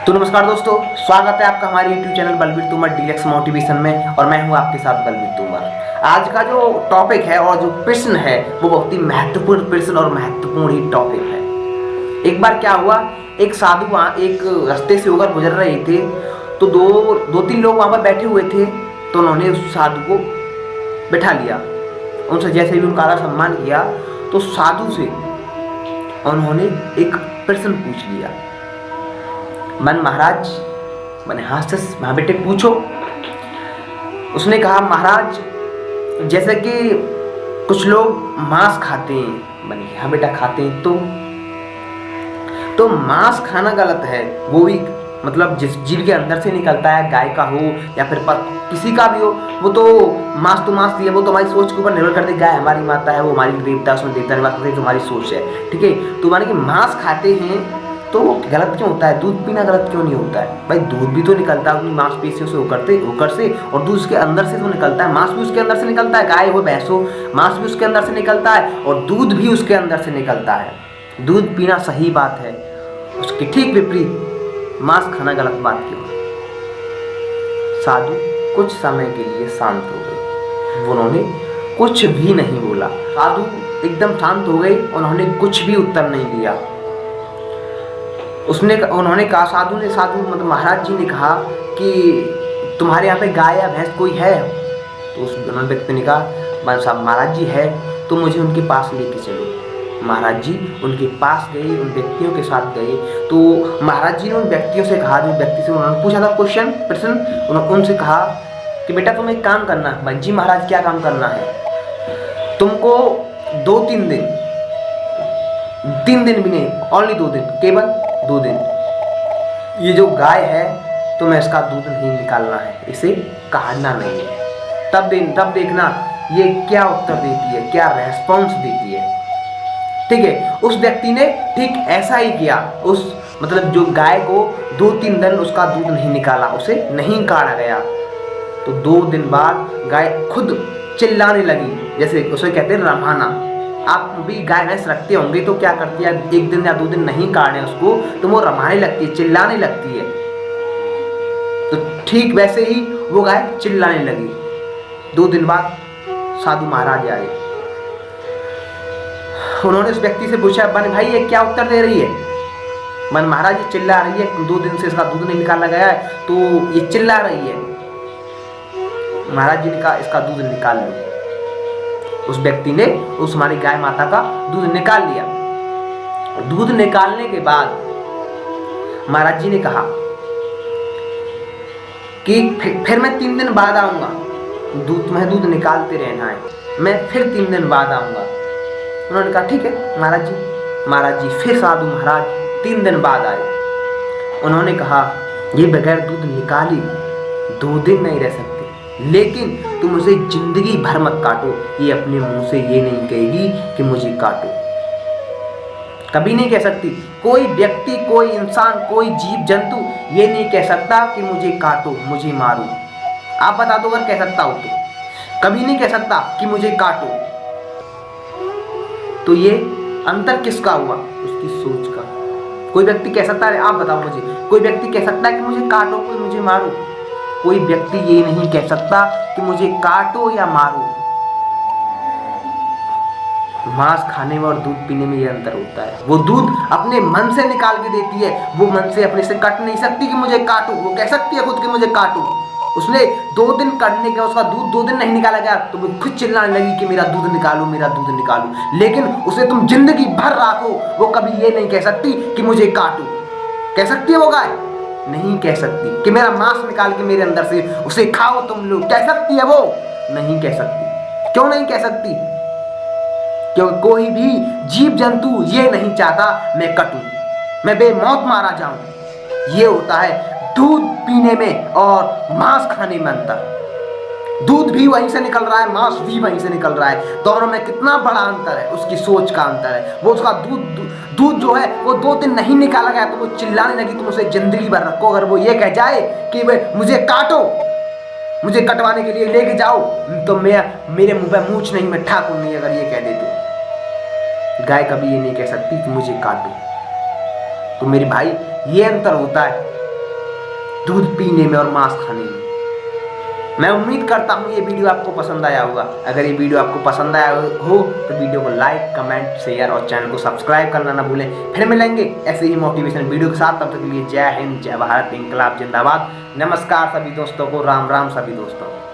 तो नमस्कार दोस्तों, स्वागत है आपका हमारे YouTube channel Balbir Tomar deluxe motivation में। और मैं हूं आपके साथ बलबीर तोमर। आज का जो टॉपिक है और जो प्रश्न है वो बहुत ही महत्वपूर्ण प्रश्न और महत्वपूर्ण ही टॉपिक है। एक बार क्या हुआ, एक साधु वहाँ एक रास्ते से होकर गुजर रहे थे, तो दो तीन लोग वहाँ पर बैठे हुए थे। तो उन्होंने उस साधु को बैठा लिया, उनसे जैसे भी उनका आदर सम्मान किया। तो साधु से उन्होंने एक प्रश्न पूछ लिया। मन महाराज, मैंने हाँ सर, हाँ बेटे पूछो। उसने कहा महाराज, जैसे कि कुछ लोग मांस खाते हैं। मैंने हाँ बेटा खाते हैं, तो मांस खाना गलत है। वो भी मतलब जिस जीव के अंदर से निकलता है, गाय का हो या फिर किसी का भी हो, वो तो मांस दिए, वो तो हमारी सोच के ऊपर निर्भर करती है। गाय हमारी माता है, वो हमारी देवता, उसमें देवता निवास करते हैं, तो हमारी सोच है। ठीक है, तो माने कि मांस खाते हैं तो गलत क्यों होता है? दूध पीना गलत क्यों नहीं होता है? भाई दूध भी तो निकलता है अपनी मांसपेशियों से होकर से, और दूध उसके अंदर से तो निकलता है, मांस भी उसके अंदर से निकलता है। गाय हो भैंस हो, मांस भी उसके अंदर से निकलता है और दूध भी उसके अंदर से निकलता है। दूध पीना सही बात है, उसके ठीक विपरीत मांस खाना गलत बात क्यों है? साधु कुछ समय के लिए शांत हो गए, उन्होंने कुछ भी नहीं बोला। साधु एकदम शांत हो गए, उन्होंने कुछ भी उत्तर नहीं दिया। उन्होंने कहा, साधु मतलब महाराज जी ने कहा कि तुम्हारे यहाँ पे गाय या भैंस कोई है? तो उस व्यक्ति ने कहा, साहब महाराज जी है, तो मुझे उनके पास लेके चलो। महाराज जी उनके पास गए, उन व्यक्तियों के साथ गए। तो महाराज जी ने उन व्यक्तियों से कहा, जो व्यक्ति से उन्होंने पूछा था प्रश्न, उनसे कहा कि बेटा तुम एक काम करना। भाई जी महाराज क्या काम करना है? तुमको 2-3 दिन, 3 दिन भी नहीं, ओनली 2 दिन, केवल 2 दिन, ये जो गाय है तुम्हें इसका दूध नहीं निकालना है, इसे काटना नहीं है। तब देखना ये क्या उत्तर देती है, क्या रेस्पॉन्स देती है। ठीक है, उस व्यक्ति ने ठीक ऐसा ही किया। उस मतलब जो गाय को 2-3 दिन उसका दूध नहीं निकाला, उसे नहीं काटा गया। तो 2 दिन बाद गाय खुद चिल्लाने लगी, जैसे उसे कहते हैं रमाना। आप भी गाय भैंस रखते होंगे तो क्या करती है, 1 दिन या 2 दिन नहीं काटे उसको तो वो रमाने लगती है, चिल्लाने लगती है। तो ठीक वैसे ही वो गाय चिल्लाने लगी। 2 दिन बाद साधु महाराज आए, उन्होंने उस व्यक्ति से पूछा, बन भाई ये क्या उत्तर दे रही है? मन महाराज ये चिल्ला रही है, 2 दिन से इसका दूध नहीं निकाला गया है, तो ये चिल्ला रही है। महाराज जी ने कहा इसका दूध निकाल लो। उस व्यक्ति ने उस हमारी गाय माता का दूध निकाल लिया। दूध निकालने के बाद महाराज जी ने कहा कि फिर मैं 3 दिन बाद आऊंगा, तुम्हें दूध निकालते रहना है, मैं फिर 3 दिन बाद आऊंगा। उन्होंने कहा ठीक है महाराज जी। महाराज जी फिर साधु महाराज 3 दिन बाद आए। उन्होंने कहा ये बगैर दूध निकाली 2 दिन नहीं रह सकते, लेकिन तुम उसे जिंदगी भर मत काटो। ये अपने मुंह से ये नहीं कहेगी कि मुझे काटो, कभी नहीं कह सकती। कोई व्यक्ति, कोई इंसान, कोई जीव जंतु ये नहीं कह सकता कि मुझे काटो, मुझे मारो। आप बता दो अगर कह सकता हो तो, कभी नहीं कह सकता कि मुझे काटो। तो ये अंतर किसका हुआ? उसकी सोच का। कोई व्यक्ति कह सकता है, आप बताओ मुझे, कोई व्यक्ति कह सकता है कि मुझे काटो, कोई मुझे मारो? कोई व्यक्ति ये नहीं कह सकता कि मुझे काटो या मारो। मांस खाने में और दूध पीने में ये अंतर होता है। वो दूध अपने मन से निकाल के देती है, वो मन से अपने से कट नहीं सकती कि मुझे काटो। वो कह सकती है खुद कि मुझे काटो। उसने 2 दिन कटने के, उसका दूध 2 दिन नहीं निकाला गया तो वो खुद चिल्लाने लगी कि मेरा दूध निकालो, मेरा दूध निकालो। लेकिन उसे तुम जिंदगी भर राखो, वो कभी ये नहीं कह सकती कि मुझे काटो। कह सकती है वो गाय? नहीं कह सकती। कि मेरा मांस निकाल के मेरे अंदर से उसे खाओ तुम लोग, कह सकती है वो? नहीं कह सकती। क्यों नहीं कह सकती? क्योंकि कोई भी जीव जंतु ये नहीं चाहता मैं कटूं, मैं बेमौत मारा जाऊं। ये होता है दूध पीने में और मांस खाने में अंतर। दूध भी वहीं से निकल रहा है, मांस भी वहीं से निकल रहा है, दोनों में कितना बड़ा अंतर है, उसकी सोच का अंतर है। वो उसका दूध जो है वो 2 दिन नहीं निकाला गया तो वो चिल्लाने लगी, तुम उसे जिंदगी भर रखो। अगर वो ये कह जाए कि मुझे काटो, मुझे कटवाने के लिए लेके जाओ, तो मेरे मुंह पे मूंछ नहीं, मैं ठाकुर नहीं, अगर ये कह दे तो। गाय कभी ये नहीं कह सकती कि मुझे काटो। तो मेरे भाई ये अंतर होता है दूध पीने में और मांस खाने में। मैं उम्मीद करता हूँ ये वीडियो आपको पसंद आया होगा। अगर ये वीडियो आपको पसंद आया हो तो वीडियो को लाइक, कमेंट, शेयर और चैनल को सब्सक्राइब करना ना भूलें। फिर मिलेंगे ऐसे ही मोटिवेशन वीडियो के साथ। तब तक के लिए जय हिंद, जय भारत, इंकलाब जिंदाबाद। नमस्कार सभी दोस्तों को, राम राम सभी दोस्तों को।